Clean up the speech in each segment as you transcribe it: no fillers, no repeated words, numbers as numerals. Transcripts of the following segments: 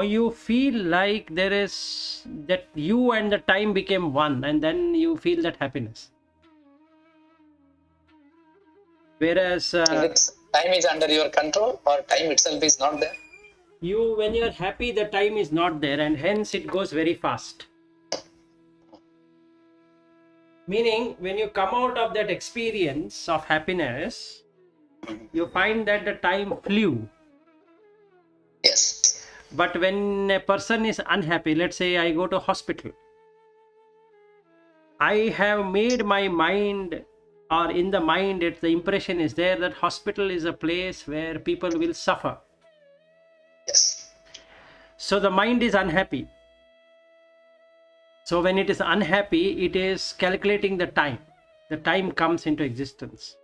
you feel like there is that you and the time became one, and then you feel that happiness. Whereas time is under your control, or time itself is not there? when you're happy, the time is not there, and hence it goes very fast. Meaning, when you come out of that experience of happiness, you find that the time flew. Yes. But when a person is unhappy, let's say I go to hospital, I have made my mind, or in the mind, the impression is there that hospital is a place where people will suffer. Yes. So the mind is unhappy. So when it is unhappy, it is calculating the time. The time comes into existence.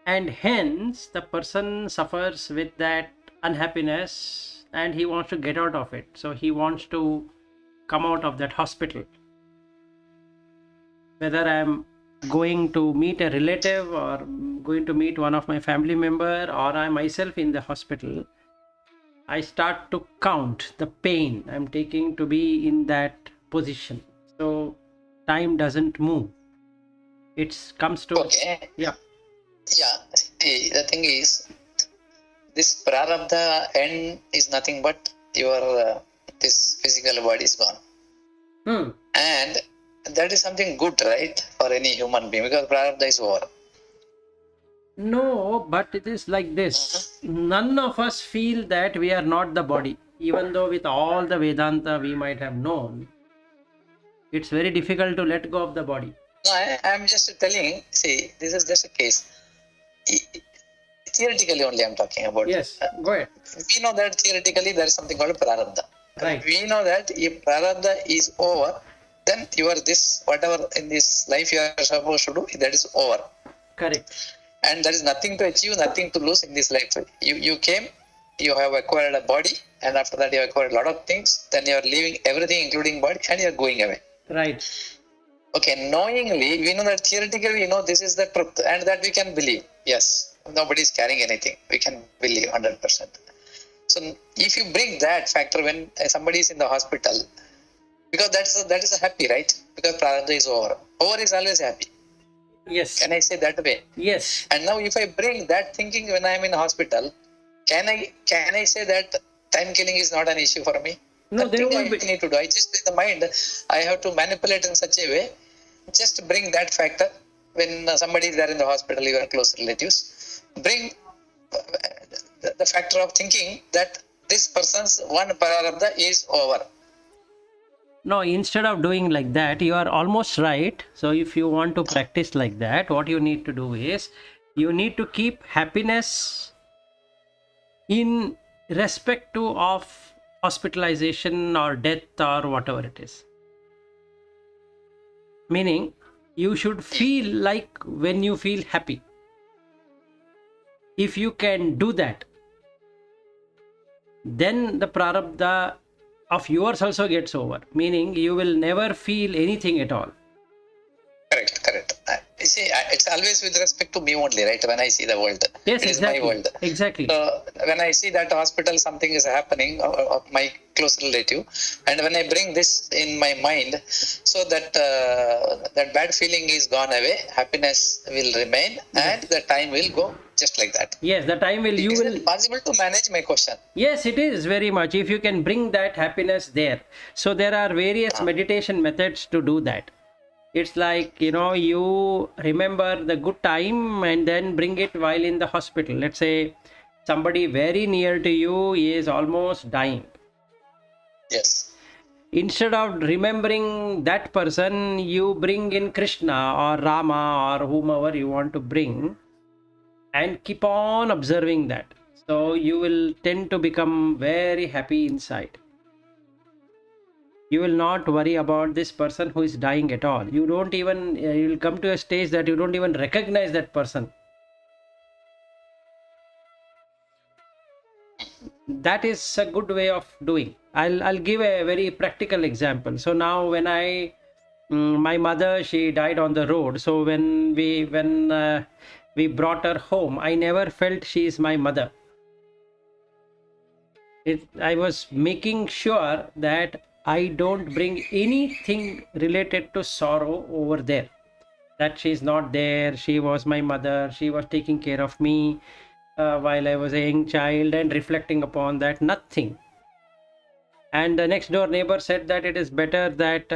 And hence the person suffers with that unhappiness and he wants to get out of it. So he wants to come out of that hospital. Whether I'm going to meet a relative or going to meet one of my family member, or I myself in the hospital, I start to count the pain I'm taking to be in that position. So time doesn't move. It comes to Yeah. See, the thing is, this prarabdha end is nothing but your this physical body is gone. And that is something good, right, for any human being, because prarabdha is over. No, but it is like this. None of us feel that we are not the body. Even though with all the Vedanta we might have known, it's very difficult to let go of the body. No, I am just telling, see, this is just a case. Theoretically only I am talking about. Yes, go ahead. We know that theoretically there is something called prarabdha. Right. We know that if prarabdha is over, then whatever in this life you are supposed to do, that is over. Correct. And there is nothing to achieve, nothing to lose in this life. You came, you have acquired a body, and after that you have acquired a lot of things, then you are leaving everything including body and you are going away. Right. Okay, knowingly, we know that theoretically we know this is the truth and that we can believe. Yes, nobody is carrying anything. We can believe 100%. So if you bring that factor when somebody is in the hospital, because that is a happy, right? Because prarabdha is over. Over is always happy. Yes. Can I say that way? Yes. And now if I bring that thinking when I am in hospital, can I say that time killing is not an issue for me? No, there Nothing won't I be. need to do. I just in the mind, I have to manipulate in such a way, just bring that factor when somebody is there in the hospital, your close relatives, bring the factor of thinking that this person's one prarabdha is over. No, instead of doing like that, you are almost right. So if you want to practice like that, what you need to do is, you need to keep happiness in respect to of hospitalization or death or whatever it is. Meaning, you should feel like when you feel happy. If you can do that, then the prarabdha of yours also gets over. Meaning, you will never feel anything at all. Correct. You see, it's always with respect to me only, right? When I see the world, yes, it exactly. is my world. Exactly. So when I see that hospital, something is happening of my close relative, and when I bring this in my mind, so that that bad feeling is gone away, happiness will remain, and the time will go just like that. Yes, the time will. Is it possible to manage my question? Yes, it is very much. If you can bring that happiness there. So there are various meditation methods to do that. It's like, you remember the good time and then bring it while in the hospital. Let's say somebody very near to you is almost dying. Yes. Instead of remembering that person, you bring in Krishna or Rama or whomever you want to bring and keep on observing that. So you will tend to become very happy inside. You will not worry about this person who is dying at all. You don't even, you will come to a stage that you don't even recognize that person. That is a good way of doing. I'll give a very practical example. So now when my mother, she died on the road. So when we brought her home, I never felt she is my mother. I was making sure that I don't bring anything related to sorrow over there. That she's not there. She was my mother. She was taking care of me while I was a young child, and reflecting upon that, nothing. And the next door neighbor said that it is better that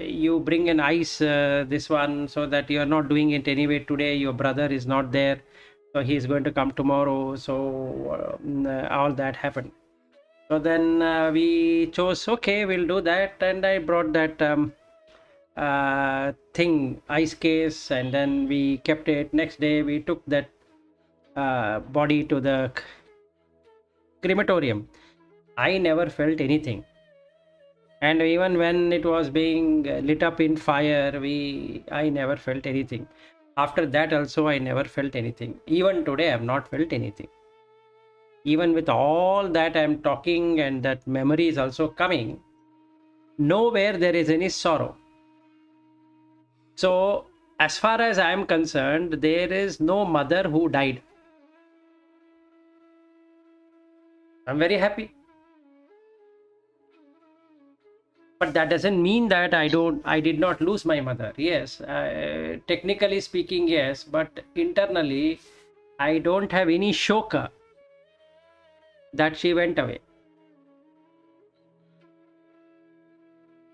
you bring an ice, this one, so that you are not doing it anyway today. Your brother is not there, so he is going to come tomorrow. So all that happened. So then we chose, okay, we'll do that. And I brought that thing, ice case, and then we kept it. Next day, we took that body to the crematorium. I never felt anything. And even when it was being lit up in fire, I never felt anything. After that also, I never felt anything. Even today, I have not felt anything. Even with all that I'm talking and that memory is also coming, nowhere there is any sorrow. So as far as I am concerned, there is no mother who died. I'm very happy. But that doesn't mean that I did not lose my mother. Yes, technically speaking, yes, but internally, I don't have any shoka that she went away.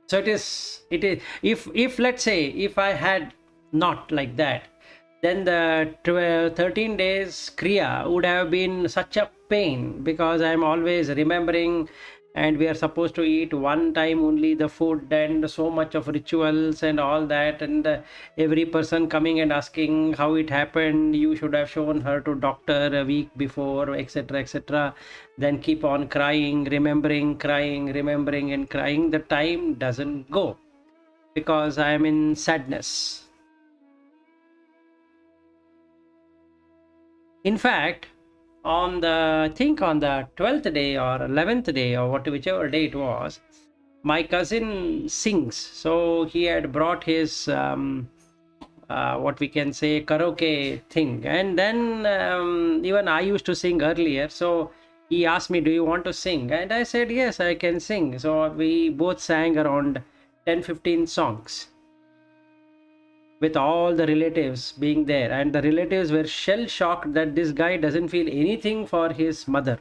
So it is, if let's say, if I had not like that, then the 13 days kriya would have been such a pain, because I'm always remembering, and we are supposed to eat one time only the food, and so much of rituals and all that, and every person coming and asking how it happened, you should have shown her to doctor a week before, etc., etc. Then keep on crying, remembering, crying, remembering and crying. The time doesn't go because I am in sadness. In fact, I think on the 12th day or 11th day, or whichever day it was, my cousin sings. So he had brought his what we can say, karaoke thing, and then even I used to sing earlier. So he asked me, do you want to sing? And I said, yes, I can sing. So we both sang around 10-15 songs, with all the relatives being there, and the relatives were shell shocked that this guy doesn't feel anything for his mother.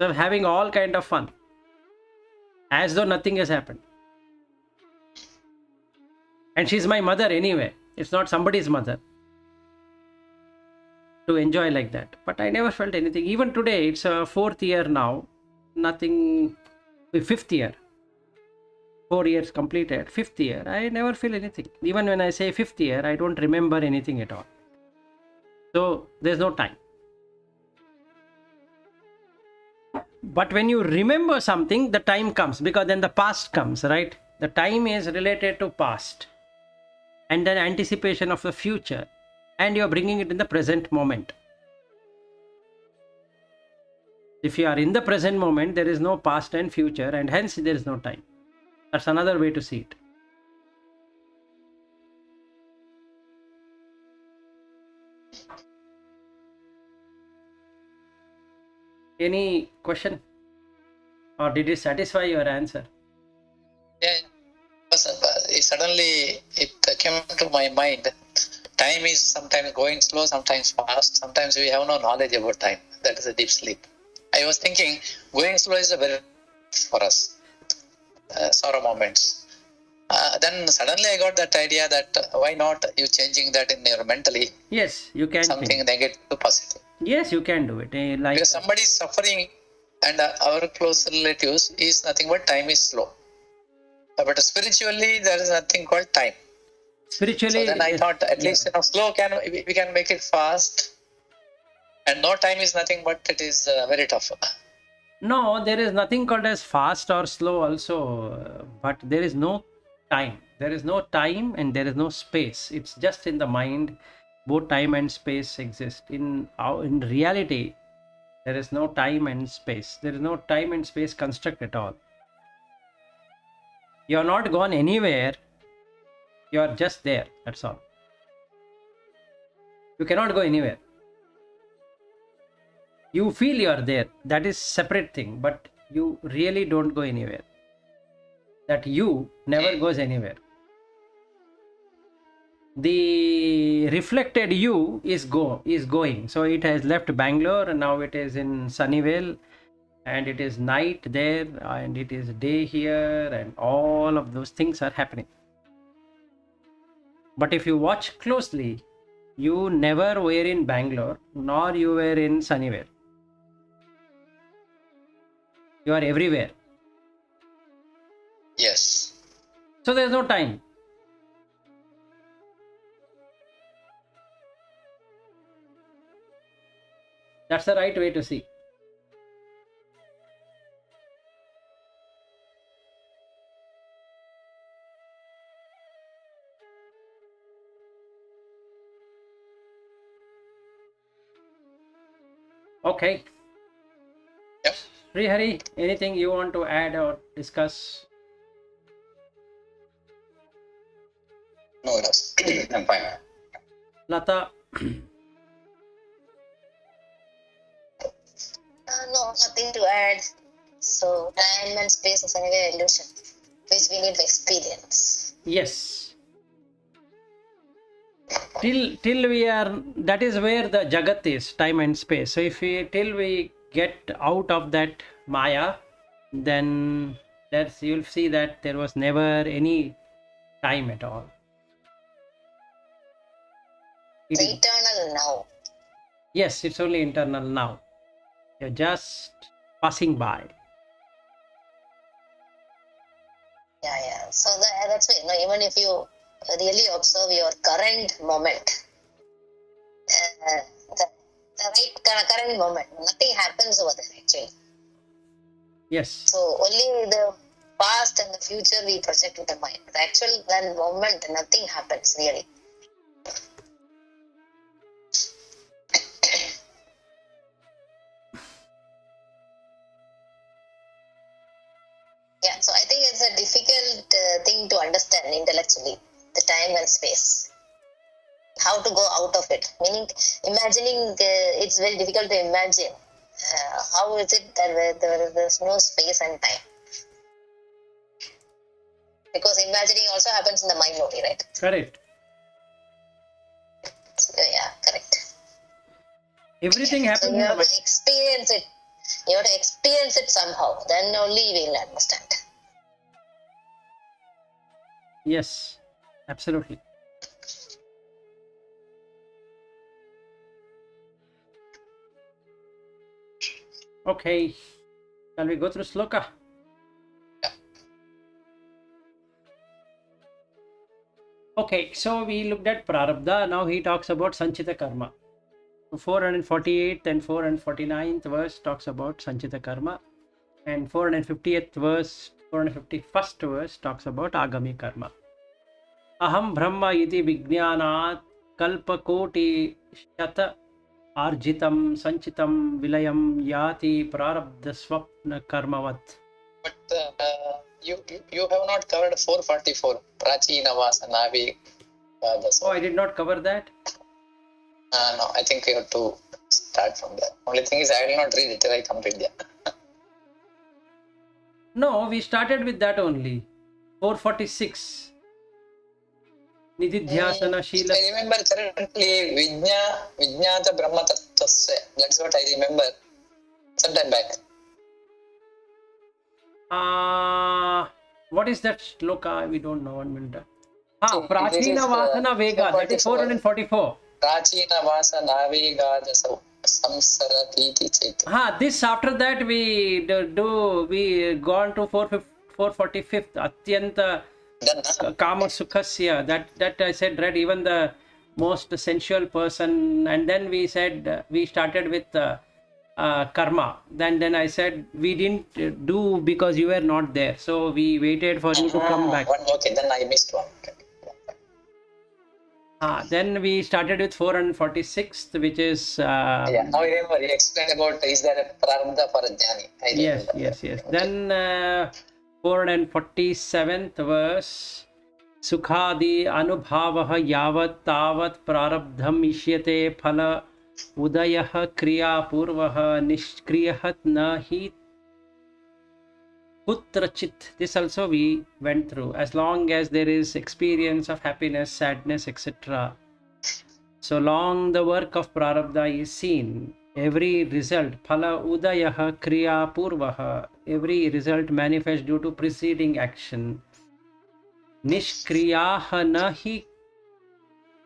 So having all kind of fun, as though nothing has happened. And she's my mother anyway. It's not somebody's mother to enjoy like that. But I never felt anything. Even today, it's a 4th year now. Nothing. 5th year. 4 years completed. 5th year, I never feel anything. Even when I say 5th year, I don't remember anything at all. So there's no time. But when you remember something, the time comes, because then the past comes, right? The time is related to past, and then anticipation of the future, and you're bringing it in the present moment. If you are in the present moment, there is no past and future, and hence there is no time. That's another way to see it. Any question? Or did it satisfy your answer? Yeah. Suddenly it came to my mind. Time is sometimes going slow, sometimes fast. Sometimes we have no knowledge about time. That is a deep sleep. I was thinking going slow is a very for us. Sorrow moments. Then suddenly I got that idea that why not you changing that in your mentally. Yes, you can. Something negative to positive. Yes, you can do it. Like because somebody is suffering, and our close relatives is nothing but time is slow. But spiritually, there is nothing called time. Spiritually, so then I thought at least slow we can make it fast, and no time is nothing but it is very tough. No, there is nothing called as fast or slow also, but there is no time. There is no time and there is no space. It's just in the mind. Both time and space exist. In reality, there is no time and space. There is no time and space construct at all. You are not gone anywhere. You are just there. That's all. You cannot go anywhere. You feel you are there. That is separate thing, but you really don't go anywhere. That you never goes anywhere. The reflected you is going. So it has left Bangalore and now it is in Sunnyvale, and it is night there and it is day here, and all of those things are happening. But if you watch closely, you never were in Bangalore nor you were in Sunnyvale. You are everywhere. Yes. So there's no time. That's the right way to see. Okay. Yep. Srihari, anything you want to add or discuss? No, that's I'm fine. Lata? No, nothing to add. So time and space is anyway illusion, which we need to experience. Yes. Till we are, that is where the Jagat is, time and space. So if we, till we get out of that Maya, then you'll see that there was never any time at all. It The is, eternal now. yes, it's only internal now. You're just passing by. Yeah. So that's why, even if you really observe your current moment, the right current moment, nothing happens over there actually. Yes. So only the past and the future we project with the mind. The actual that moment, nothing happens really. Yeah, so I think it's a difficult thing to understand intellectually, the time and space. How to go out of it. Meaning, imagining, it's very difficult to imagine. How is it that there's no space and time? Because imagining also happens in the mind only, right? Correct. So, yeah, correct. Everything So happens you in the have mind. to experience it. You have to experience it somehow. Then only you will understand. Yes, absolutely. Okay, shall we go through sloka? Okay, so we looked at Prarabdha. Now he talks about Sanchita Karma. 448th and 449th verse talks about Sanchita Karma, and 450th verse, 451st verse talks about Agami Karma. Aham Brahma iti Vijnanat Kalpakoti Shata Arjitam Sanchitam Vilayam Yati Prarabdha Swapna Karmavat. But you have not covered 444. Prachina Vasa Navi. Oh, I did not cover that. No, I think we have to start from there. Only thing is, I will not read it till I complete there. No, we started with that only. 446. Nididhyasana Shila. I remember currently Vijnata Brahma Tattvasya. That's what I remember some time back. What is that shloka? We don't know. 1 minute. This Prachina is, Vasana Vega. That is 444. Prachina Vasa Navigadasau Samsaratiti Chaitanya. This after that we we gone to 445th Atyanta Done. Kama Sukhasya. That I said, right? Even the most sensual person, and then we said we started with karma. Then I said we didn't do because you were not there, so we waited for you to come back. Okay, then I missed one. Okay. Then we started with 446th, which is Yeah, now I remember you explained about is there a prarabdha for a jnani. yes. Then 447th verse, Sukhadi Anubhavah Yavat Tavat Prarabdham Ishyate Phala udayah kriya purvah nishkriyah na hi kutrachit. This also we went through. As long as there is experience of happiness, sadness, etc., so long the work of prarabdha is seen, every result, phala udayah kriya purvah, every result manifests due to preceding action. Nishkriyah nahi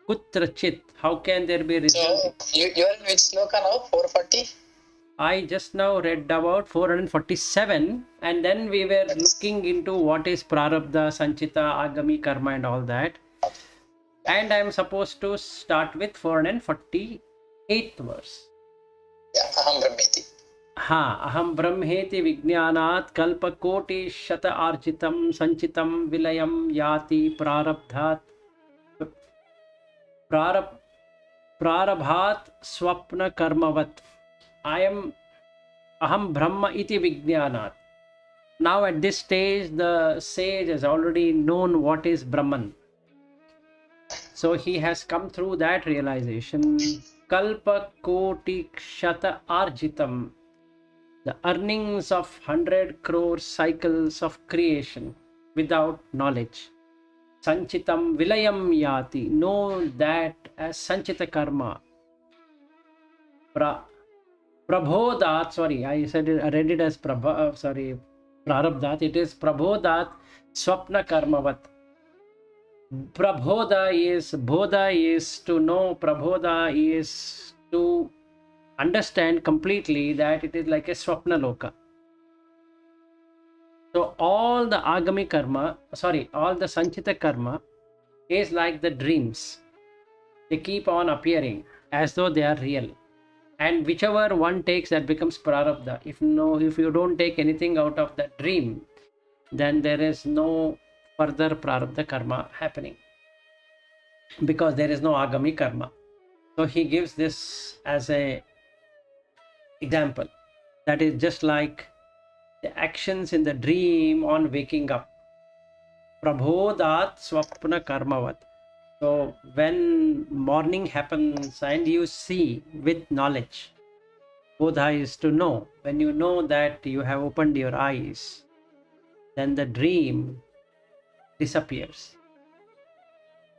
kutrachit. How can there be result? So you are in which sloka now? 440? I just now read about 447, and then we were looking into what is prarabdha, sanchita, agami, karma, and all that. And I am supposed to start with 448th verse. Yeah, aham brahmeti. हाँ, अहम ब्रह्मेति विज्ञानात् कल्पकोटि शत आर्जितं संचितं विलयं याति प्रारब्धात् प्रारभात् स्वप्न कर्मवत्. I am aham brahma iti vijnanat. Now at this stage the sage has already known what is Brahman. So he has come through that realization. Kalpa koti kshata arjitam. The earnings of 100 crore cycles of creation without knowledge. Sanchitam vilayam yati. Know that as sanchita karma. Prabhodat, sorry, I said it, I read it as prarabdhat. It is prabhodat swapna karmavat. Bodha is to know, prabodha is to understand completely that it is like a swapna loka. So all the agami karma, all the sanchita karma is like the dreams. They keep on appearing as though they are real. And whichever one takes, that becomes prarabdha. If you don't take anything out of that dream, then there is no further prarabdha karma happening, because there is no agami karma. So he gives this as a example. That is just like the actions in the dream on waking up. Prabhodat swapna karmavat. So when morning happens and you see with knowledge, bodha is to know. When you know that you have opened your eyes, then the dream disappears.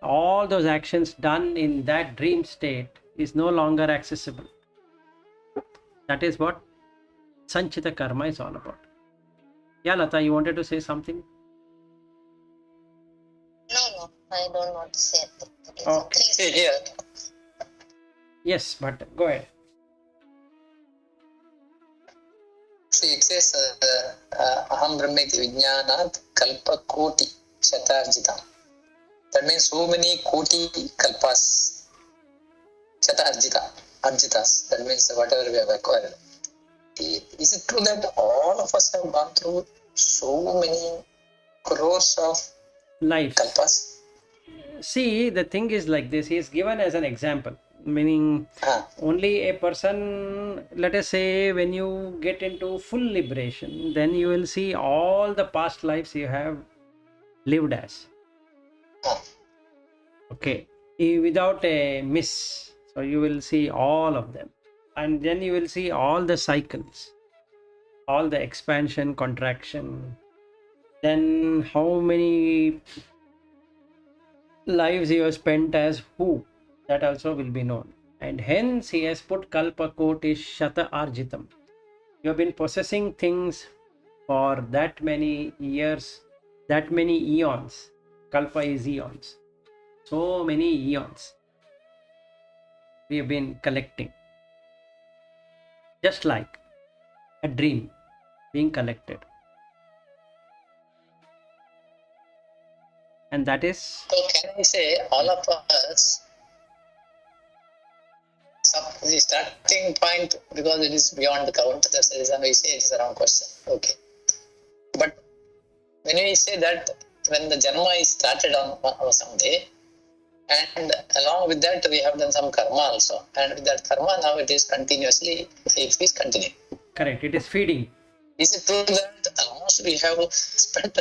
All those actions done in that dream state is no longer accessible. That is what sanchita karma is all about. Yeah, Lata, you wanted to say something? No, I don't want to say anything. Okay. See here, Yes, but go ahead. see it says aham brahmeti vijnanat kalpa koti shatarjitam. That means so many koti kalpas. Arjitas. That means whatever we have acquired. Is it true that all of us have gone through so many crores of Life. kalpas? See, the thing is like this. He is given as an example, meaning only a person, let us say, when you get into full liberation, then you will see all the past lives you have lived as. Okay, without a miss. So you will see all of them, and then you will see all the cycles, all the expansion, contraction. Then how many lives you have spent as who, that also will be known. And hence he has put kalpa koti shata arjitam. You have been possessing things for that many years, that many eons. Kalpa is eons. So many eons we have been collecting, just like a dream being collected. And that is, So can I say all of us, the starting point, because it is beyond the count, that's the reason we say it is a wrong question. Okay. But when we say that when the janma is started on some day, and along with that we have done some karma also, and with that karma now it is continuously, it is continuing. correct, it is feeding. Is it true that almost we have spent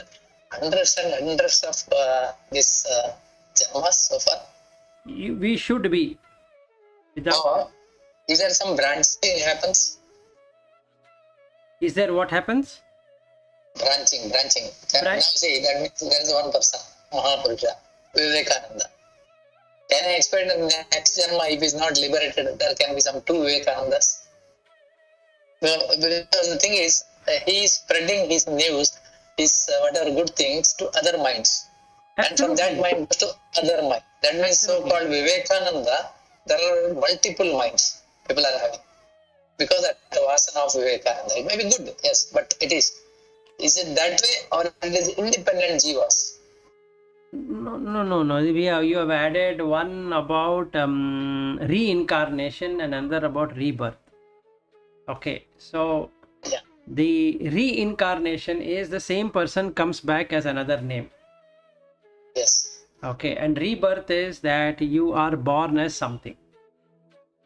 hundreds and hundreds of this janmas so far? We should be without. Is there some branching happens? Is there what happens? Branching. Now Branch. see, that means there is one person, Mahapurusha, Vivekananda. Can I expect in the next Janma, if he is not liberated, there can be some two Vivekanandas? Because the thing is, he is spreading his news, his whatever good things to other minds. And from that Absolutely. mind to other mind. That means so-called Vivekananda, there are multiple minds people are having. Because that the vasana of Vivekananda. It may be good, yes, but it is. Is it that way or it is independent jivas? No. You have added one about reincarnation and another about rebirth. Okay, so Yeah. the reincarnation is the same person comes back as another name. Yes. Okay, and rebirth is that you are born as something,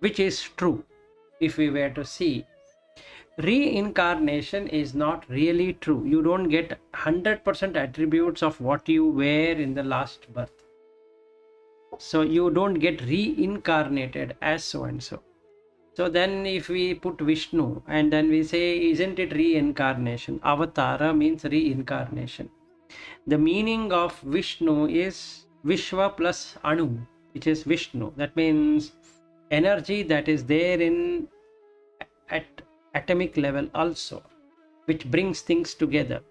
which is true. If we were to see, reincarnation is not really true. You don't get 100% attributes of what you were in the last birth. So you don't get reincarnated as so and so. So then if we put Vishnu and then we say, isn't it reincarnation? Avatara means reincarnation. The meaning of Vishnu is Vishwa plus Anu, which is Vishnu. That means energy that is there in at atomic level also, which brings things together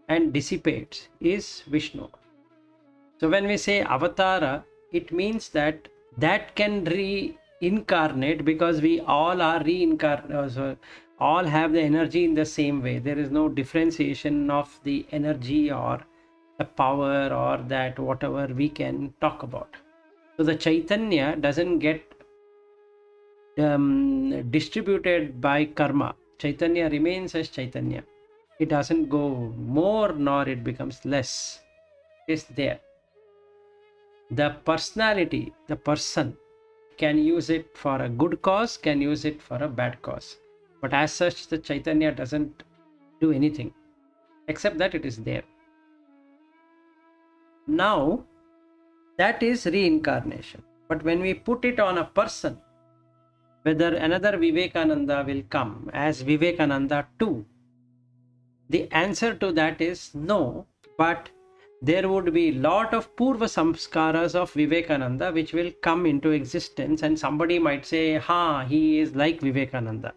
and dissipates, is Vishnu. So when we say Avatara, it means that can reincarnate because we all are reincarnated. So all have the energy in the same way. There is no differentiation of the energy or the power or that whatever we can talk about. So the Chaitanya doesn't get distributed by karma. Chaitanya remains as Chaitanya. It doesn't go more nor it becomes less. It's there. The personality, the person can use it for a good cause, can use it for a bad cause. But as such, the Chaitanya doesn't do anything except that it is there. Now, that is reincarnation. But when we put it on a person, whether another Vivekananda will come as Vivekananda too, the answer to that is no, but there would be lot of purva samskaras of Vivekananda which will come into existence, and somebody might say, he is like Vivekananda.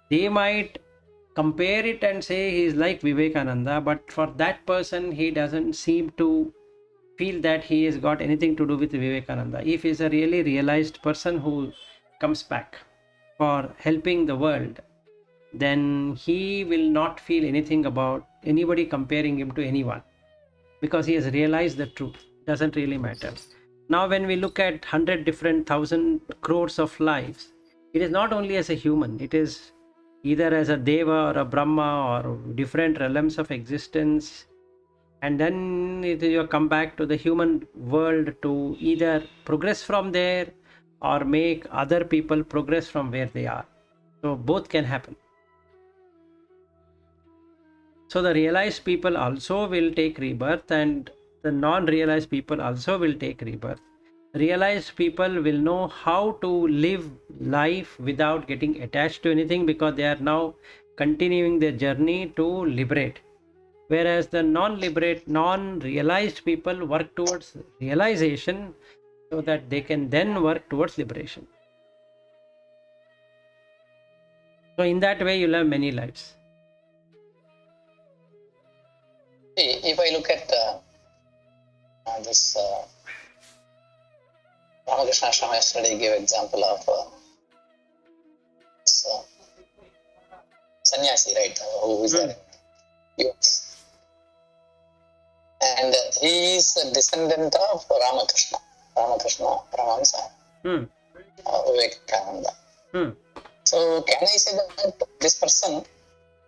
They might compare it and say he is like Vivekananda, but for that person, he doesn't seem to feel that he has got anything to do with Vivekananda. If he is a really realized person who comes back for helping the world, then he will not feel anything about anybody comparing him to anyone, because he has realized the truth. Doesn't really matter. Now when we look at 100 different 1,000 crores of lives, it is not only as a human, it is either as a deva or a brahma or different realms of existence, and then you come back to the human world to either progress from there or make other people progress from where they are. So both can happen. So the realized people also will take rebirth, and the non-realized people also will take rebirth. Realized people will know how to live life without getting attached to anything, because they are now continuing their journey to liberate. Whereas the non-realized people work towards realization so that they can then work towards liberation. So in that way, you'll have many lives. See, if I look at this Ramakrishna Sharma yesterday gave example of this, sannyasi, right, who is there in US. And he is a descendant of Ramakrishna Paramahamsa, Vivekananda. So can I say that this person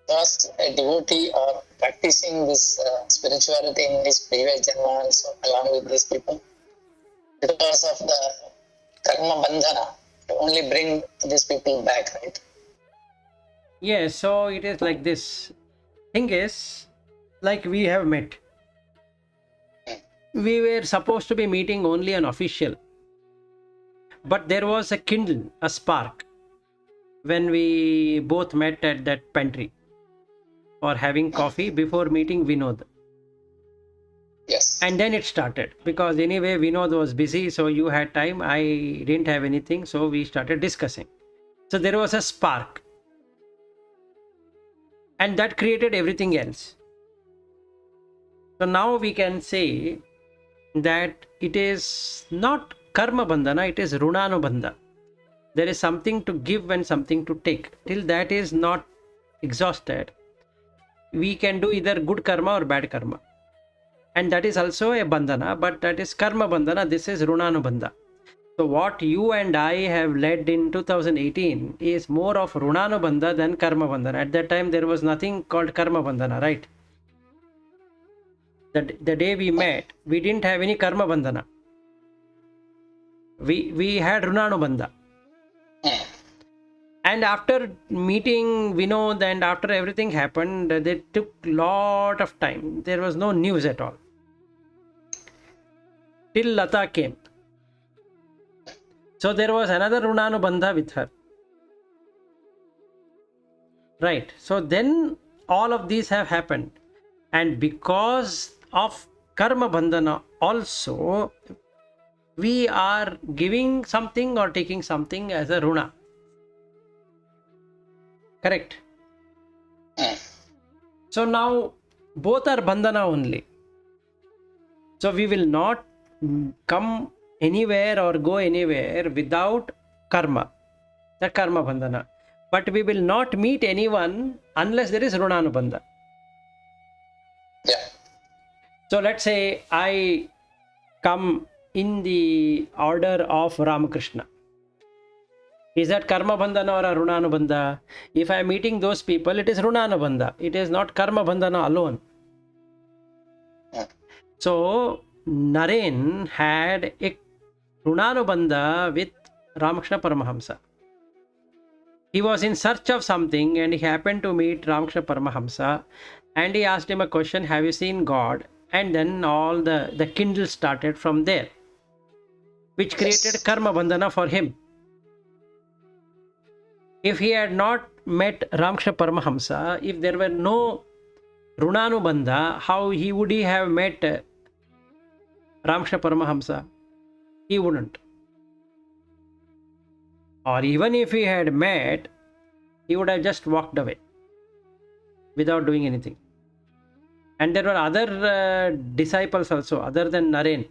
was a devotee or practicing this spirituality in his previous janma also along with these people? Because of the karma bandhana to only bring these people back, right? Yes, so it is like this. Thing is, like we have met. We were supposed to be meeting only an official. But there was a kindle, a spark, when we both met at that pantry for having coffee before meeting Vinod. Yes. And then it started, because anyway Vinod was busy, so you had time, I didn't have anything, so we started discussing. So there was a spark, and that created everything else. So now we can say that it is not karma bandhana, it is runanubandha. There is something to give and something to take. Till that is not exhausted, we can do either good karma or bad karma. And that is also a bandhana, but that is karma bandhana. This is runanubandha. So what you and I have led in 2018 is more of runanubandha than karma bandhana. At that time, there was nothing called karma bandhana, right? The day we met, we didn't have any karma bandhana. We had runanubandha. And after meeting Vinod and after everything happened, they took lot of time. There was no news at all. Till Lata came. So there was another runanubandha with her. Right. So then all of these have happened. And because of karma bandhana also, we are giving something or taking something as a runa. Correct. So now both are bandhana only. So we will not come anywhere or go anywhere without karma, the karma bandhana. But we will not meet anyone unless there is runanubandha. Yeah. So let's say I come in the order of Ramakrishna. Is that karma bandhana or a runanubandha? If I am meeting those people, it is runanubandha. It is not karma bandhana alone. So Naren had a runanubandha with Ramakrishna Paramahamsa. He was in search of something and he happened to meet Ramakrishna Paramahamsa, and he asked him a question, have you seen God? And then all the kindle started from there, which created karma bandhana for him. If he had not met Ramakrishna Paramahamsa, if there were no runanubandha, how would he have met Ramakrishna Paramahamsa? He wouldn't. Or even if he had met, he would have just walked away without doing anything. And there were other disciples also, other than Naren.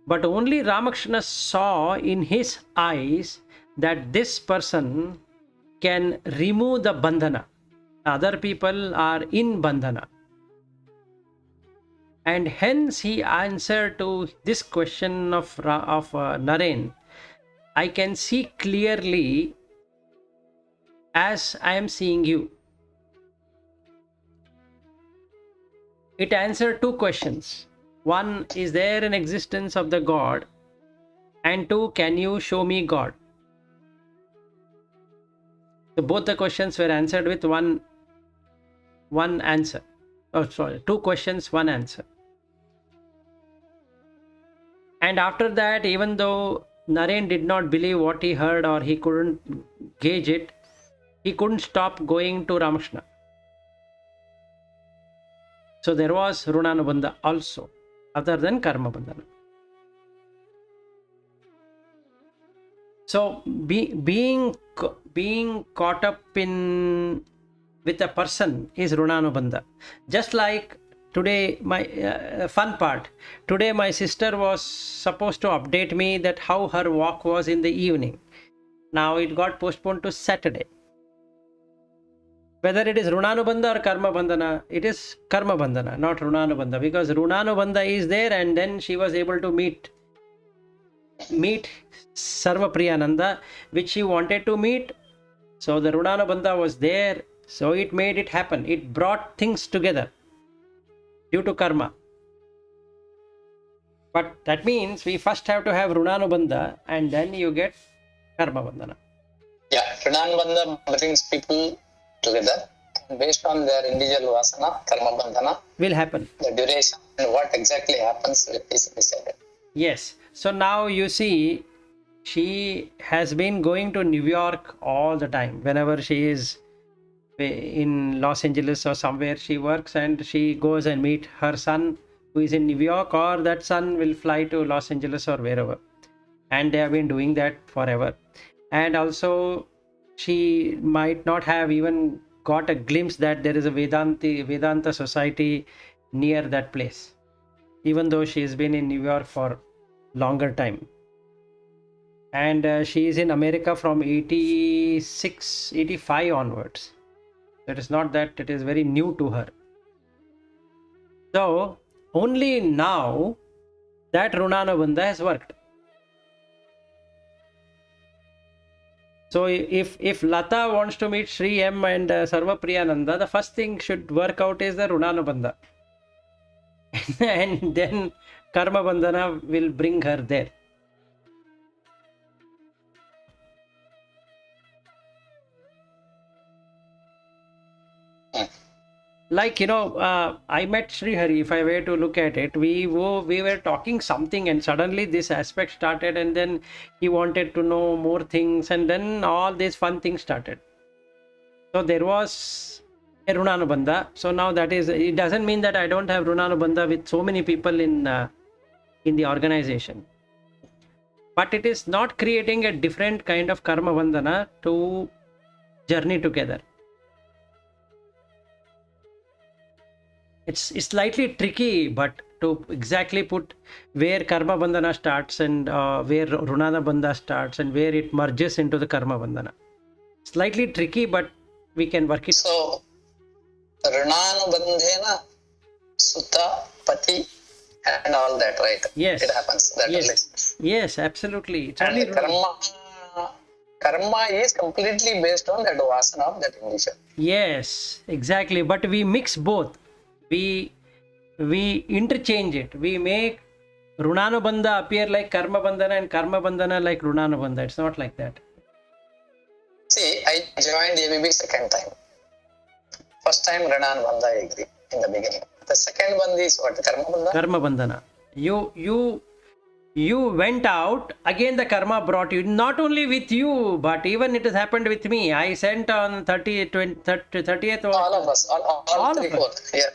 But only Ramakrishna saw in his eyes that this person can remove the bandhana. Other people are in bandhana. And hence he answered to this question of Naren, I can see clearly as I am seeing you. It answered two questions. One, is there an existence of the God? And two, can you show me God? So both the questions were answered with one answer. Oh, sorry, two questions, one answer. And after that, even though Naren did not believe what he heard or he couldn't gauge it, he couldn't stop going to Ramakrishna. So there was runanubandha also, other than karma bandhana. So being caught up with a person is runanubandha. Just like today, my fun part. Today my sister was supposed to update me that how her walk was in the evening. Now it got postponed to Saturday. Whether it is runanubandha or karma bandhana, it is karma bandhana, not runanubandha, because runanubandha is there, and then she was able to meet Sarva Priyananda, which she wanted to meet. So the runanubandha was there, so it made it happen. It brought things together due to karma. But that means we first have to have runanubandha, and then you get karma bandhana. Yeah, runanubandha brings people together. Based on their individual vasana, karma bandhana Will happen. the duration and what exactly happens is decided. Yes. So now you see, she has been going to New York all the time. Whenever she is in Los Angeles or somewhere she works, and she goes and meet her son who is in New York, or that son will fly to Los Angeles or wherever. And they have been doing that forever. And also she might not have even got a glimpse that there is a Vedanta society near that place, even though she has been in New York for longer time. And she is in America from 86, 85 onwards. It is not that it is very new to her. So only now that Runanabandha has worked. So if Lata wants to meet Sri M and Sarvapriyananda, the first thing should work out is the Runanabandha. And then Karma Bandhana will bring her there. Like, I met Sri Hari. If I were to look at it, we were talking something, and suddenly this aspect started, and then he wanted to know more things, and then all these fun things started. So there was a Runanabandha. So now that is, it doesn't mean that I don't have Runanabandha with so many people in the organization, but it is not creating a different kind of karma bandhana to journey together. It's slightly tricky, but to exactly put where karma bandhana starts and where Runanabandha starts and where it merges into the karma bandhana. Slightly tricky, but we can work it. So, Runanubandhena, Sutta, Pati, and all that, right? Yes. It happens. That Yes. relates. Yes, absolutely. It's And only karma is completely based on that vasana of that individual. Yes, exactly. But we mix both. We interchange it. We make Runanubandha appear like Karma Bandhana and Karma Bandhana like Runanubandha. It's not like that. See, I joined ABB second time. First time Runanubandha, I agree in the beginning. The second one is what? Karma Bandha? Karma Bandhana. You went out, again the karma brought you, not only with you, but even it has happened with me. I sent on 30th All of us, all of three, us. four. Yeah.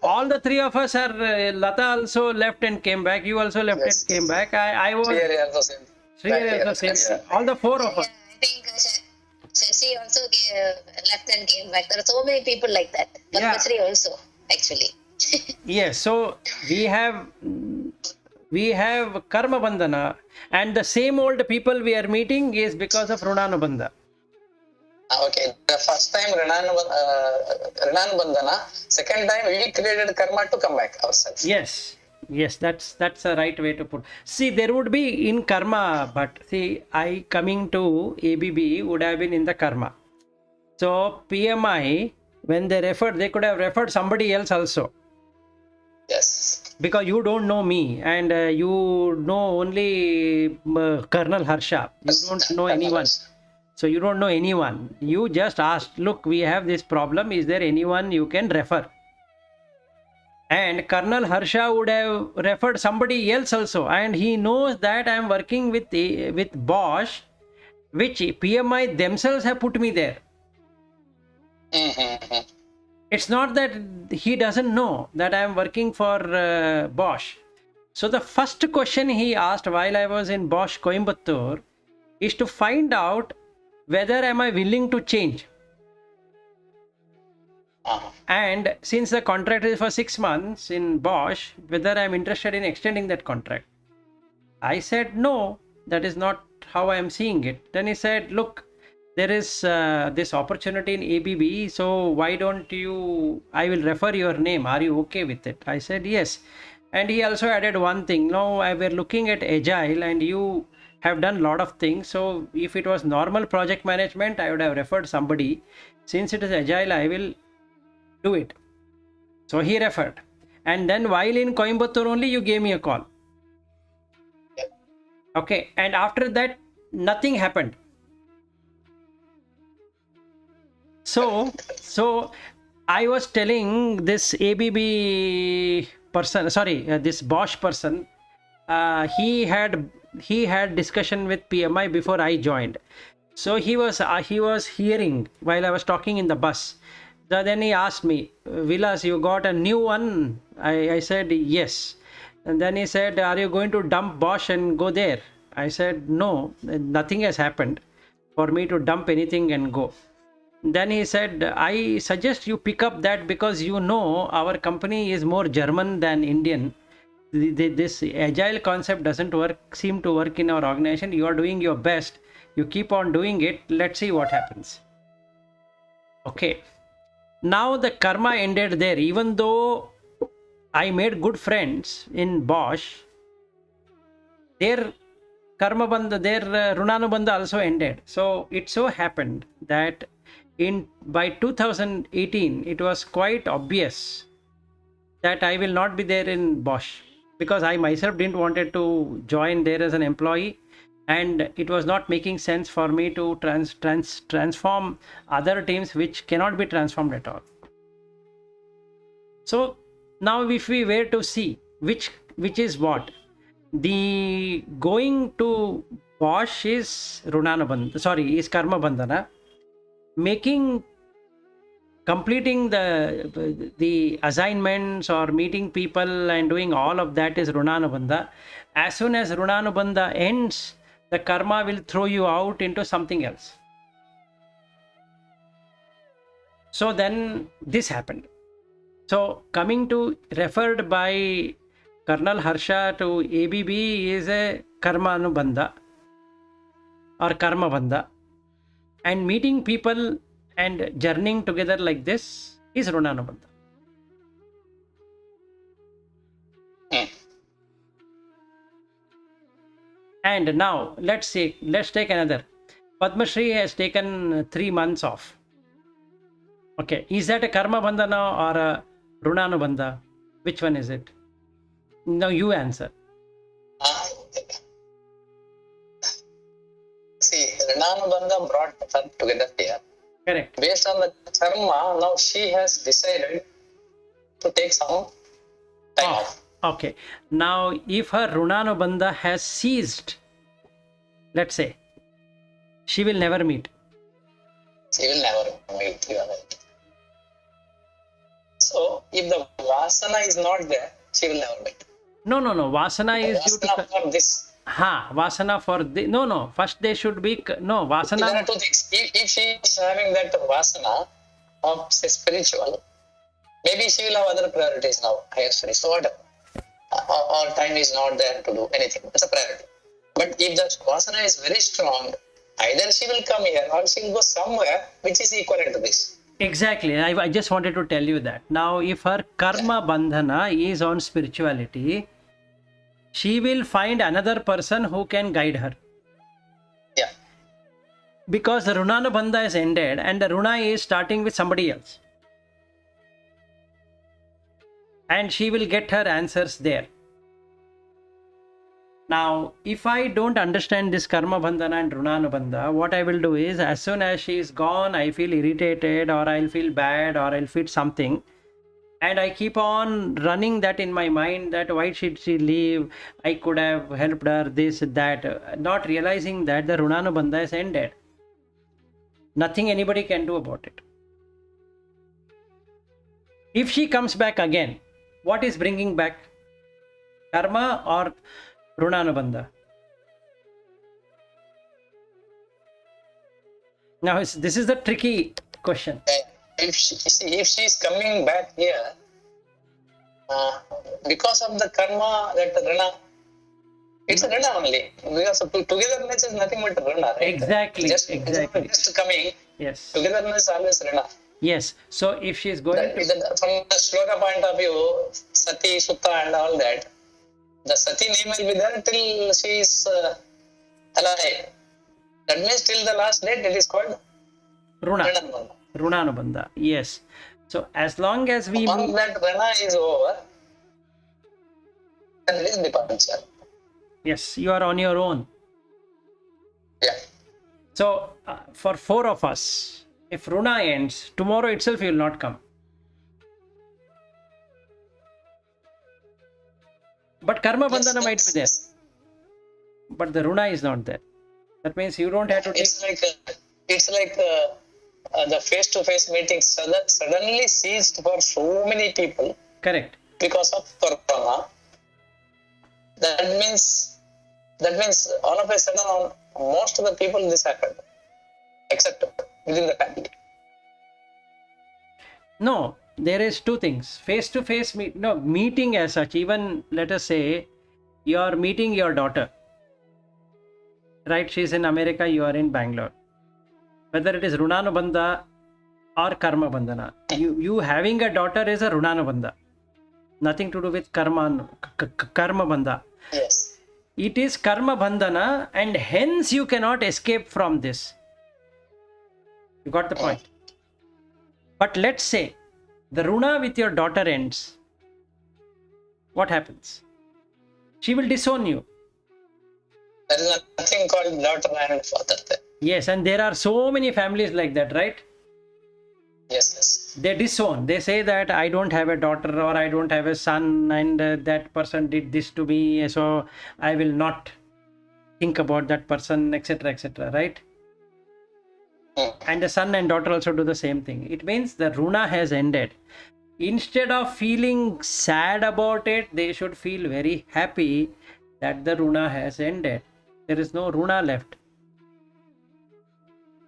All the three of us are, Lata also left and came back, you also left Yes. and came back. I was, Here also same. Sri Hari also same. All the four of us. I think Shashi also left and came back. There are so many people like that. Yeah. Padmasri also, actually. Yes, so we have karma bandhana, and the same old people we are meeting is because of Runanubandha. Okay, the first time Runanubandhana, second time we created karma to come back ourselves. Yes, that's a right way to put. See, there would be in karma, but see, I coming to ABB would have been in the karma. So PMI, when they referred, they could have referred somebody else also, Yes. because you don't know me, and you know only Colonel Harsha. You don't know anyone. So you don't know anyone. You just asked, look, we have this problem. Is there anyone you can refer? And Colonel Harsha would have referred somebody else also. And he knows that I am working with Bosch, which PMI themselves have put me there. Mm-hmm. It's not that he doesn't know that I am working for Bosch. So the first question he asked while I was in Bosch Coimbatore is to find out whether am I willing to change. And since the contract is for 6 months in Bosch, whether I am interested in extending that contract. I said, no, that is not how I am seeing it. Then he said, look, there is this opportunity in ABB, so why don't you, I will refer your name. Are you okay with it? I said, yes. And he also added one thing. No, I were looking at Agile, and you have done a lot of things. So if it was normal project management, I would have referred somebody. Since it is Agile, I will do it. So he referred. And then while in Coimbatore only, you gave me a call. Okay. And after that, nothing happened. So I was telling this ABB person, sorry, this Bosch person, he had he had discussion with PMI before I joined. So he was hearing while I was talking in the bus. So then he asked me, Vilas, you got a new one? I said yes. And then he said, are you going to dump Bosch and go there? I said no, nothing has happened for me to dump anything and go. Then he said, I suggest you pick up that because you know our company is more German than Indian. This agile concept doesn't seem to work in our organization. You are doing your best. You keep on doing it. Let's see what happens. Okay. Now the karma ended there. Even though I made good friends in Bosch, their karma bandha, their runanubandha also ended. So it so happened that by 2018, it was quite obvious that I will not be there in Bosch because I myself didn't wanted to join there as an employee, and it was not making sense for me to transform other teams which cannot be transformed at all. So now if we were to see which is what, the going to Bosch is runanubandha, sorry, is karma bandhana. Completing the assignments or meeting people and doing all of that is runanubandha. As soon as runanubandha ends, the karma will throw you out into something else. So then this happened. So coming to referred by Colonel Harsha to ABB is a karma anubandha or karma bandha, and meeting people and journeying together like this is runanubandha. And now let's take another. Padma Shri has taken 3 months off. Okay, is that a karma bandhana or a runanubandha? Which one is it? Now you answer. See, Runanubandha brought her together here. Correct. Based on the karma, now she has decided to take some time off. Okay. Now, if her runanubandha has ceased, let's say, she will never meet. She will never meet, you are right. So, if the vasana is not there, she will never meet. No. Vasana is due to... Vasana for this. Vasana for the... No. First they should be... No, vasana... There are two things. If she is having that vasana of say, spiritual, maybe she will have other priorities now, higher studies, so whatever. Or time is not there to do anything. It's a priority. But if the vasana is very strong, either she will come here or she will go somewhere which is equivalent to this. Exactly. I just wanted to tell you that. Now, if her karma bandhana is on spirituality, she will find another person who can guide her. Yeah. Because the runanubandha is ended and the runa is starting with somebody else. And she will get her answers there. Now, if I don't understand this karma bandhana and runanubandha, what I will do is, as soon as she is gone, I feel irritated or I'll feel bad or I'll feel something. And I keep on running that in my mind that why should she leave? I could have helped her, this, that. Not realizing that the runanubandha is ended. Nothing anybody can do about it. If she comes back again, what is bringing back? Karma or runanubandha? Now, this is the tricky question. If she is coming back here, because of the karma, that rana, it's a rana only. Because of togetherness is nothing but rana, right? Exactly. Just coming, yes. Togetherness is always rana. Yes. So if she is going from the shloka point of view, Sati, Sutta and all that, the Sati name will be there till she is alive. That means till the last date it is called runanubandha. Yes. So as long as we... Once that rana is over, then it is departure. Yes, you are on your own. Yeah. So for 4 of us, if runa ends, tomorrow itself you will not come. But karma bandhana might be there. but the Runa is not there. That means you don't have to take... It's like the face-to-face meeting suddenly ceased for so many people. Correct. Because of Corona. That means all of a sudden on most of the people this happened, except within the family. No, there is two things. Face-to-face meeting as such. Even let us say you are meeting your daughter, right? She's in America, you are in Bangalore. Whether it is Runanubandha or Karma Bandhana, you having a daughter is a Runanubandha. Nothing to do with Karma Bandha. Yes. It is Karma Bandhana, and hence you cannot escape from this. You got the point? But let's say the Runa with your daughter ends. What happens? She will disown you. There is nothing called daughter and father there. Yes, and there are so many families like that, right? Yes. They disown. They say that I don't have a daughter or I don't have a son, and that person did this to me, so I will not think about that person, etc., etc., right? And the son and daughter also do the same thing. It means the Runa has ended. Instead of feeling sad about it, they should feel very happy that the Runa has ended. There is no Runa left.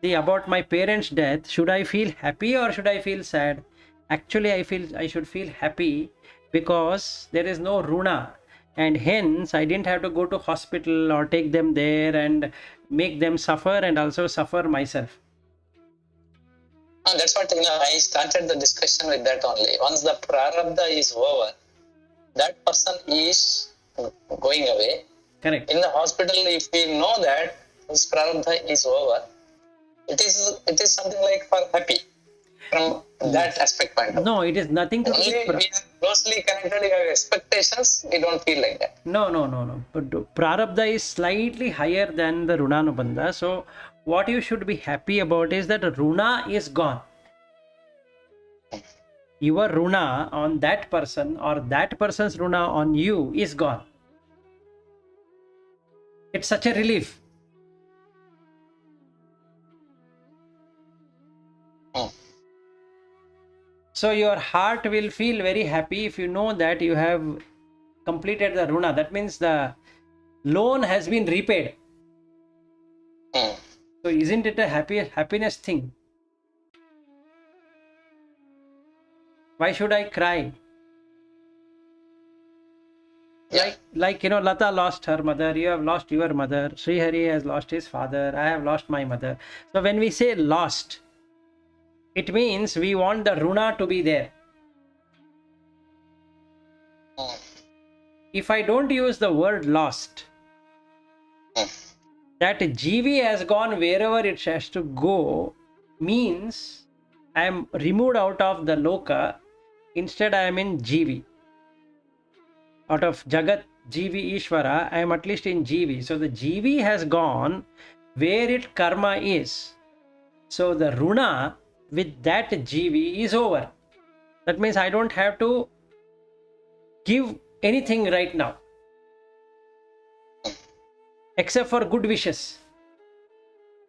See, about my parents' death, should I feel happy or should I feel sad? Actually, I feel I should feel happy because there is no Runa, and hence I didn't have to go to hospital or take them there and make them suffer and also suffer myself. That's what I started the discussion with that only. Once the prarabdha is over, that person is going away. Correct. In the hospital, if we know that this prarabdha is over, it is something like for happy from that aspect point of view. No, it is nothing to do Only with... we are closely connected, we have expectations, we don't feel like that. No. But prarabdha is slightly higher than the Runanubandha. So what you should be happy about is that Runa is gone. Your Runa on that person or that person's Runa on you is gone. It's such a relief. So your heart will feel very happy if you know that you have completed the Runa. That means the loan has been repaid. So isn't it a happiness thing? Why should I cry? Yeah. Like Lata lost her mother, you have lost your mother, Srihari has lost his father, I have lost my mother. So when we say lost, it means we want the Runa to be there. If I don't use the word lost, that Jivi has gone wherever it has to go means I am removed out of the Loka. Instead, I am in Jivi. Out of Jagat, Jivi, Ishvara, I am at least in Jivi. So the Jivi has gone where its karma is. So the Runa with that Jivi is over. That means I don't have to give anything right now, except for good wishes.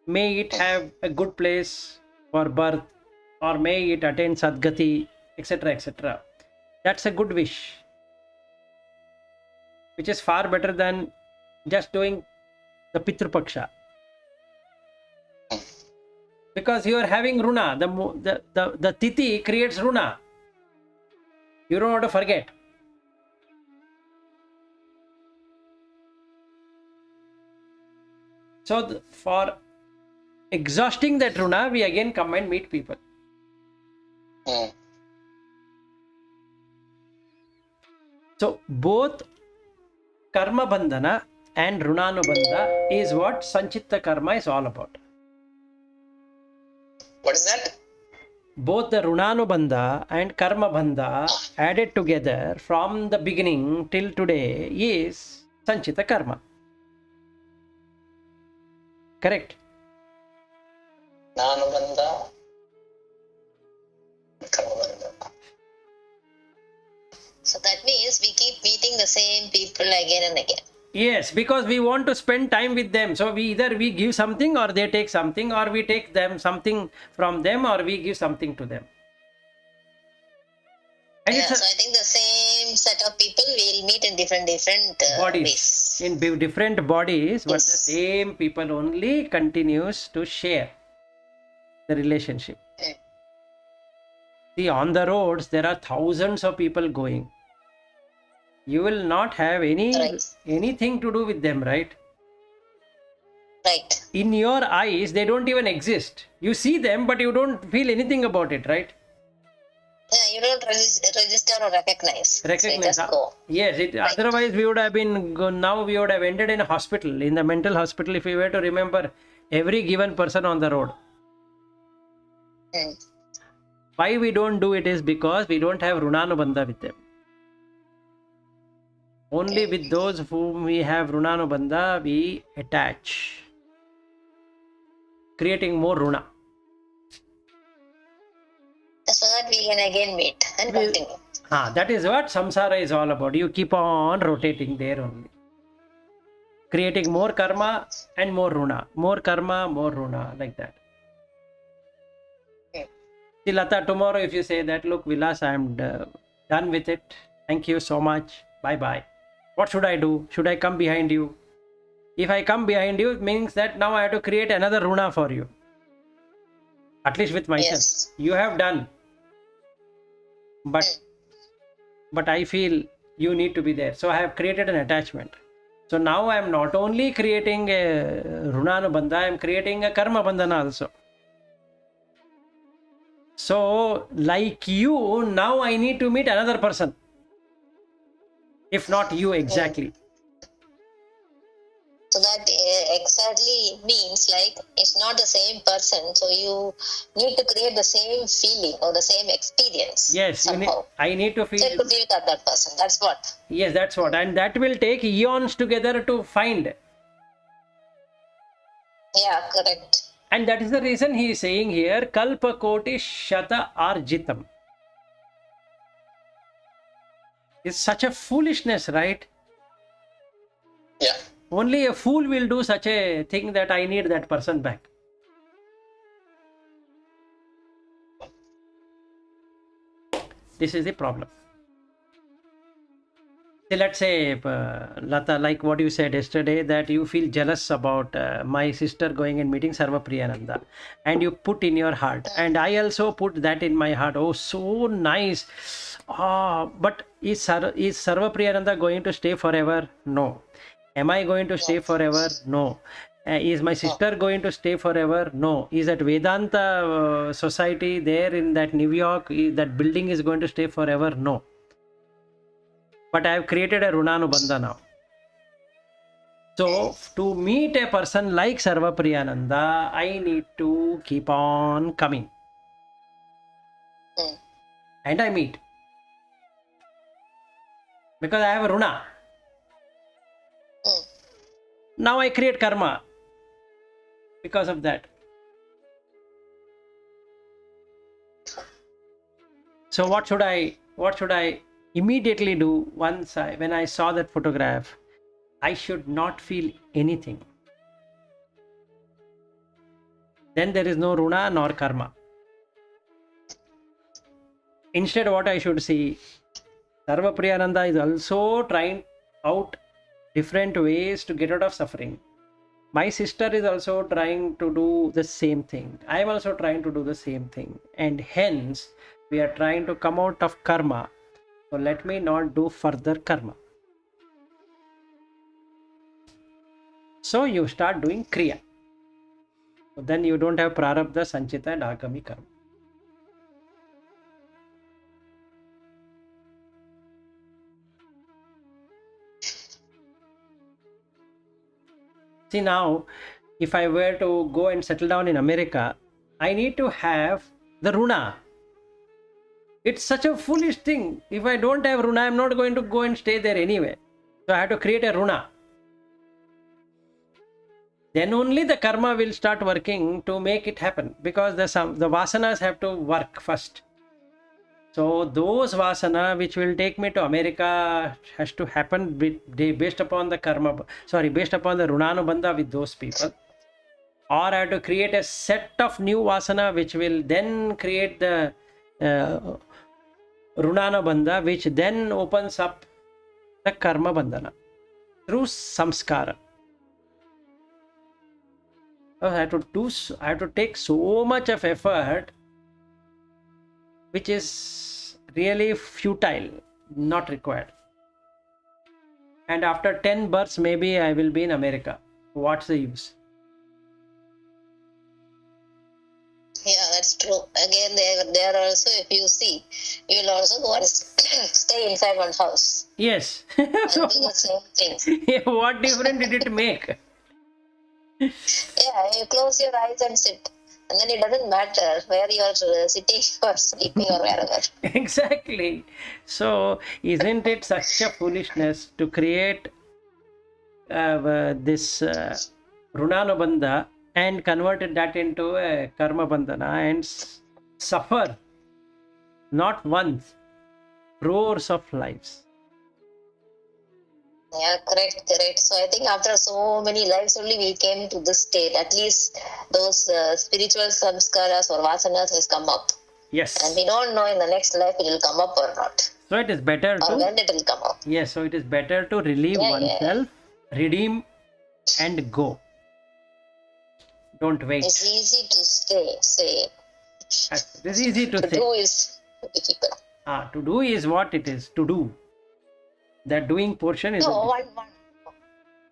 May it have a good place for birth, or may it attain Sadgati, etc., etc. That's a good wish, which is far better than just doing the Pitrupaksha. Because you are having Runa, the Tithi creates Runa. You don't want to forget. So for exhausting that Runa, we again come and meet people. So both Karma Bandhana and Runanubandha is what Sanchitta Karma is all about. What is that? Both the Runanubandha and Karma Bandha added together from the beginning till today is Sanchita Karma. Correct? Nanubandha, Karmabandha. So that means we keep meeting the same people again and again. Yes, because we want to spend time with them. So we give something or they take something, or we take them something from them, or we give something to them. And Yeah, it's so I think the same set of people will meet in different bodies ways. in different bodies, but the Yes. same people only continues to share the relationship. Mm. See, on the roads there are thousands of people going. You will not have Right. anything to do with them, right? Right. In your eyes they don't even exist. You see them but you don't feel anything about it, right? Yeah, you don't register or recognize. So you Recognize. just go. Yes, Right. otherwise we would have been now we would have ended in a hospital, in the mental hospital, if we were to remember every given person on the road. Mm. Why we don't do it is because we don't have runanubandha with them. Only with those whom we have runanubandha we attach, creating more runa. So that we can again meet and continue. That is what samsara is all about. You keep on rotating there only, creating more karma and more runa, more karma, more runa, like that. Mm. See, Lata, tomorrow if you say that, look, Vilas, I am done with it. Thank you so much. Bye bye. What should I do? Should I come behind you? If I come behind you, it means that now I have to create another runa for you. At least with myself. Yes. You have done. But I feel you need to be there. So I have created an attachment. So now I am not only creating a runanubandha, I am creating a karma bandhana also. So like you, now I need to meet another person. If not you exactly. So that exactly means like it's not the same person. So you need to create the same feeling or the same experience. Yes, somehow. I need to feel. So it could be with that person. That's what. Yes, that's what. And that will take eons together to find. Yeah, correct. And that is the reason he is saying here, Kalpa Koti Shata Arjitam. It's such a foolishness, right? Yeah. Only a fool will do such a thing that I need that person back. This is the problem. See, let's say, Lata, like what you said yesterday, that you feel jealous about my sister going and meeting Sarva Priyananda, and you put in your heart, and I also put that in my heart. Oh, so nice. But is Sarva Priyananda going to stay forever? No. Am I going to stay forever? No. Is my sister going to stay forever? No. Is that Vedanta society there in that New York, that building is going to stay forever? No. But I have created a runanubandha now. So to meet a person like Sarva Priyananda, I need to keep on coming. And I meet. Because I have a runa. Now I create karma because of that. So what should I immediately do when I saw that photograph? I should not feel anything. Then there is no runa nor karma. Instead, what I should see, Sarva Priyananda is also trying out different ways to get out of suffering. My sister is also trying to do the same thing. I am also trying to do the same thing. And hence, we are trying to come out of karma. So let me not do further karma. So you start doing kriya. So then you don't have prarabdha, sanchita and agami karma. See, now, if I were to go and settle down in America, I need to have the runa. It's such a foolish thing. If I don't have runa, I'm not going to go and stay there anyway. So I have to create a runa. Then only the karma will start working to make it happen, because the vasanas have to work first. So those vasana which will take me to America has to happen based upon the based upon the runanubandha with those people. Or I have to create a set of new vasana which will then create the uh, runanubandha, which then opens up the karma bandhana through samskara. I have to take so much of effort, which is really futile, not required. And after 10 births, maybe I will be in America. What's the use? Yeah, that's true. Again, there also, if you see, you will also go and stay inside one house Yes. and So, do the same things. what difference did it make? Yeah, you close your eyes and sit. And then it doesn't matter where you are sitting or sleeping or wherever. Exactly. So, isn't it such a foolishness to create this runanubandha and converted that into a karma bandhana and suffer not once, crores of lives? Yeah, correct. So I think after so many lives only we came to this state. At least those spiritual samskaras or vasanas has come up. Yes. And we don't know in the next life it will come up or not. So it is better Or to when it will come up. yes. So it is better to relieve Yeah. oneself, redeem, and go. Don't wait. It's easy to say. It is easy to To say. do is difficult. To do is what it is to do. That doing portion is. No,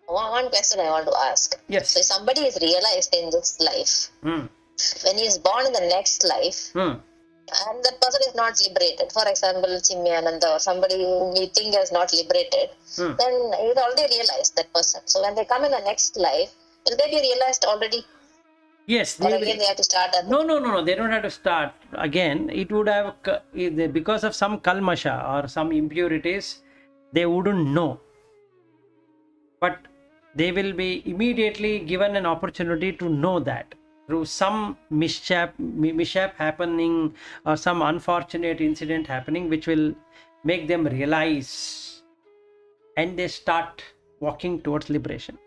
one question I want to ask. Yes. So if somebody is realized in this life, Hmm. when he is born in the next life, Hmm. and that person is not liberated, for example, Chimyananda or somebody who we think is not liberated, Hmm. then he's already realized, that person. So when they come in the next life, will they be realized already? Yes. Or again they have to start at No. They don't have to start again. It would have because of some kalmasha or some impurities, they wouldn't know. But they will be immediately given an opportunity to know that through some mishap happening or some unfortunate incident happening, which will make them realize, and they start walking towards liberation.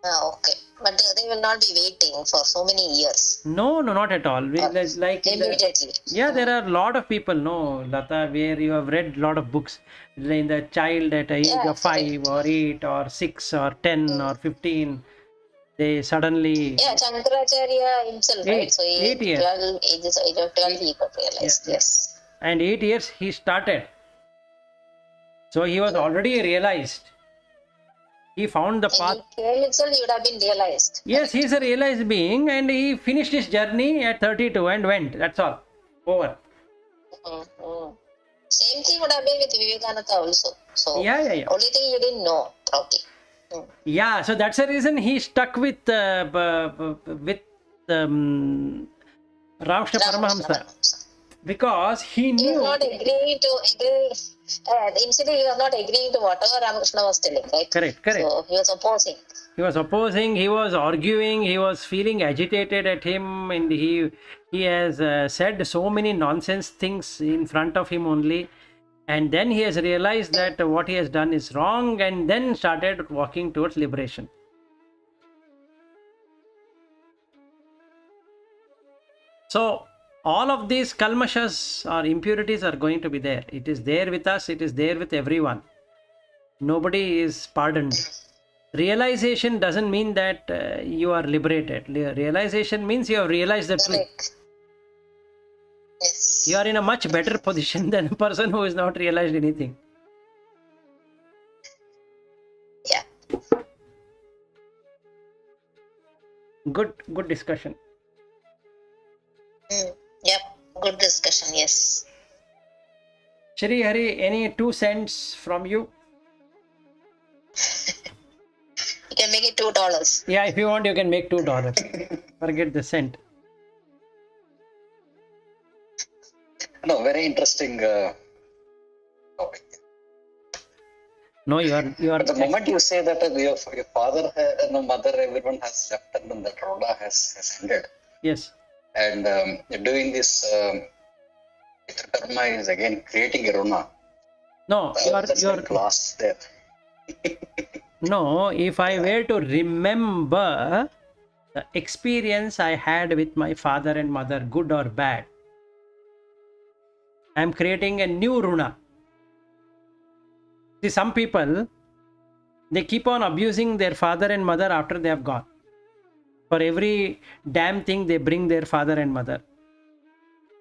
okay. But they will not be waiting for so many years. No, not at all. Like Immediately. yeah, there are a lot of people, no, Lata, where you have read a lot of books. In the child at the age Yeah, of 5 or 8 or 6 or 10 or 15, they suddenly Yeah, Shankaracharya himself, right? So he 8 years. 12 ages, age of 12 he got realized. Yeah. Yes. And 8 years he started. So he was already realized. He found the path. And he came itself, he would have been realized. Yes, he is a realized being, and he finished his journey at 32 and went. That's all. Over. Mm-hmm. Same thing would have been with Vivekananda also. So Yeah. only thing you didn't know probably. Yeah, so that's the reason he stuck with Ramkrishna Paramahamsa, because he He was knew. not agreeing to agree. Initially, he was not agreeing to whatever Ramakrishna was telling, right? Correct. So he was opposing. He was opposing, he was arguing, he was feeling agitated at him, and he has said so many nonsense things in front of him only, and then he has realized that what he has done is wrong, and then started walking towards liberation. So all of these kalmashas or impurities are going to be there. It is there with us, it is there with everyone. Nobody is pardoned. Realization doesn't mean that you are liberated. Realization means you have realized the truth. Correct. Yes. You are in a much better position than a person who has not realized anything. Yeah. Good discussion. Yep. Good discussion. Yes. Shri Hari, any 2 cents from you? You can make it $2. Yeah, if you want, you can make $2. Forget the cent. No, very interesting topic. No, you are. But the moment you say that your father, mother, everyone has left and then that Roda has ended. Yes. And doing this karma is again creating a runa. No, That's like lost there. no, if I were to remember the experience I had with my father and mother, good or bad, I'm creating a new runa. See, some people, they keep on abusing their father and mother after they have gone. For every damn thing, they bring their father and mother,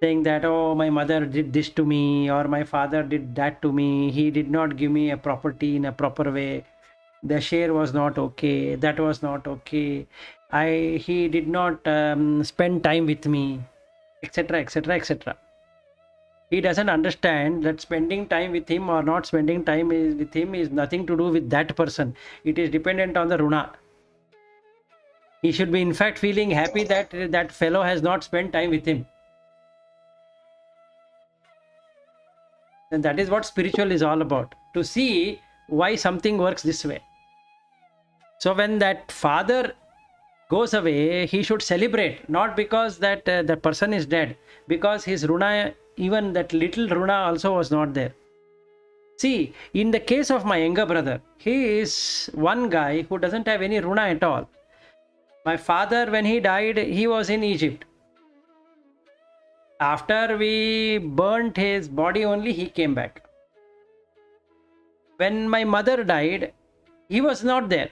saying that, oh, my mother did this to me, or my father did that to me. He did not give me a property in a proper way. The share was not okay. That was not okay. He did not spend time with me, etc., etc., etc. He doesn't understand that spending time with him or not spending time with him is nothing to do with that person. It is dependent on the runa. He should be in fact feeling happy that that fellow has not spent time with him. And that is what spiritual is all about, to see why something works this way. So when that father goes away, he should celebrate, not because that the person is dead, because his runa, even that little runa also was not there. See, in the case of my younger brother, he is one guy who doesn't have any runa at all. My father, when he died, he was in Egypt. After we burnt his body only, he came back. When my mother died, he was not there.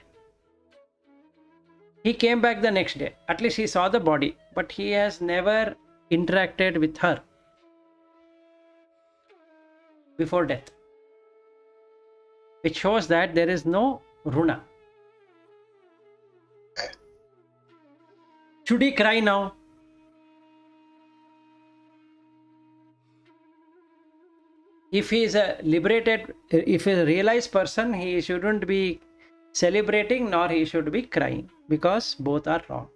He came back the next day. At least he saw the body, but he has never interacted with her before death, which shows that there is no runa. Should he cry now? If he is a liberated, if he is a realized person, he shouldn't be celebrating nor he should be crying, because both are wrong.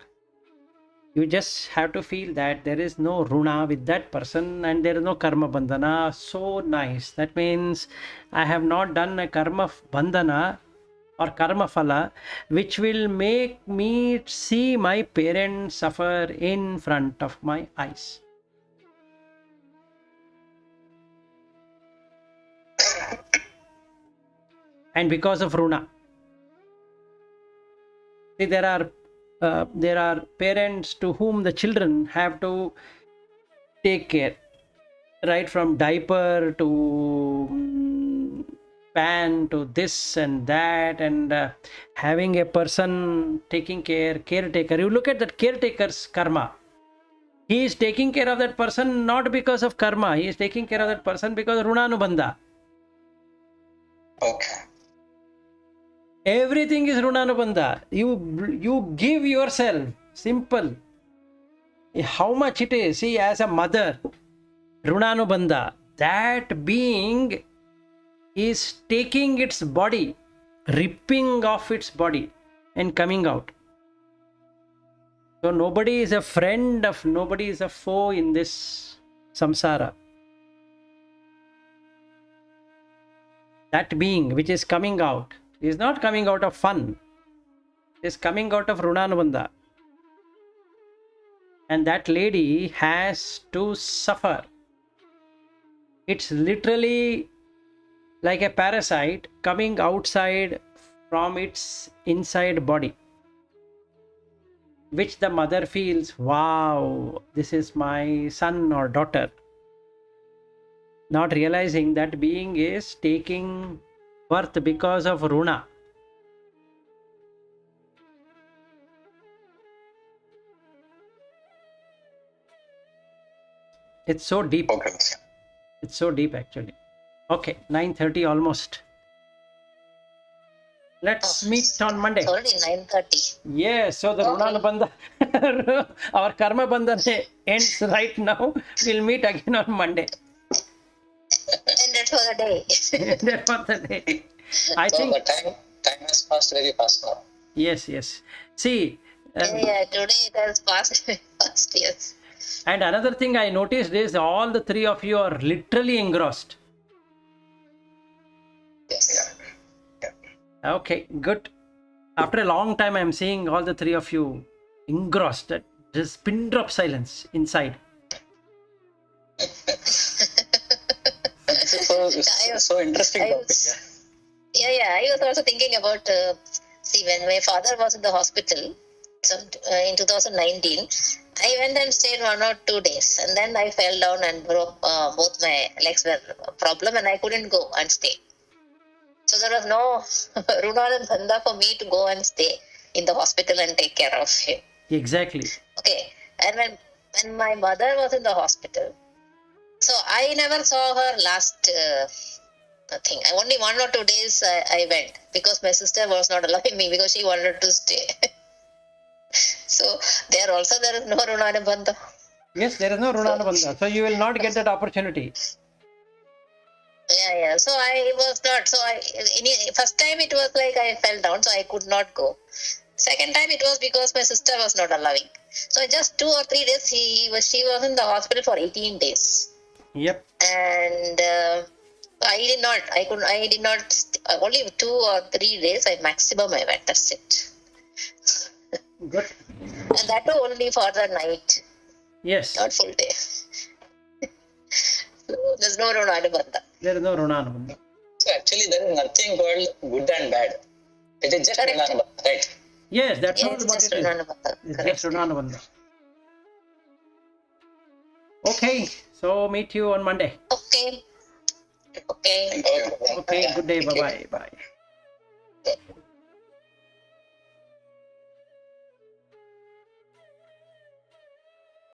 You just have to feel that there is no runa with that person and there is no karma bandhana. So nice. That means I have not done a karma bandhana or karma phala which will make me see my parents suffer in front of my eyes. And because of runa. See, there are parents to whom the children have to take care, right from diaper to pan to this and that, and having a person taking care, caretaker. You look at that caretaker's karma. He is taking care of that person not because of karma. He is taking care of that person because of runanubandha. Okay. Everything is runanubandha. You give yourself. Simple. How much it is. See, as a mother, runanubandha, that being is taking its body, ripping off its body and coming out. So nobody is a friend of, nobody is a foe in this samsara. That being which is coming out is not coming out of fun. It is coming out of runanubandha. And that lady has to suffer. It's literally like a parasite coming outside from its inside body, which the mother feels, wow, this is my son or daughter. Not realizing that being is taking birth because of runa. It's so deep. Okay. It's so deep actually. Okay, 9:30 almost. Let's meet on Monday. It's already 9:30. Yes, so the Okay. Runana Bandha, our Karma Bandha ends right now. We'll meet again on Monday. Ended for the day. That was the day. I So think, the time has passed very fast now. yes. See, Yeah, today it has passed very fast, yes. and another thing I noticed is all the three of you are literally engrossed. Yes. Yeah. Okay, good. After a long time, I'm seeing all the three of you engrossed. Just pin drop silence inside. So interesting I topic. was, I was also thinking about, see, when my father was in the hospital, so, in 2019, I went and stayed 1 or 2 days, and then I fell down and broke both my legs were a problem, and I couldn't go and stay. So there was no Runa and Banda for me to go and stay in the hospital and take care of him. Exactly. Okay, and when my mother was in the hospital, so I never saw her last thing. Only 1 or 2 days I went because my sister was not allowing me because she wanted to stay. So there is no Runanubandha. Yes, there is no Runanubandha. So you will not get that opportunity. Yeah. So I was not. So first time it was like I fell down, so I could not go. Second time it was because my sister was not allowing. So just 2 or 3 days she was in the hospital for 18 days. Yep. And I did not, only 2 or 3 days I maximum I went, that's it. Good. And that too only for the night, Yes. not full day. So there's no Runanubandha. There is no Runanubandha. So actually there is nothing called good and bad. It is just Correct. Runanubandha, right? Yes, that's all It's what just it is. Runanubandha. It's Correct. just Runanubandha. Okay, so meet you on Monday. Okay. Thank you. Okay, good day. Thank you. Bye-bye. Bye.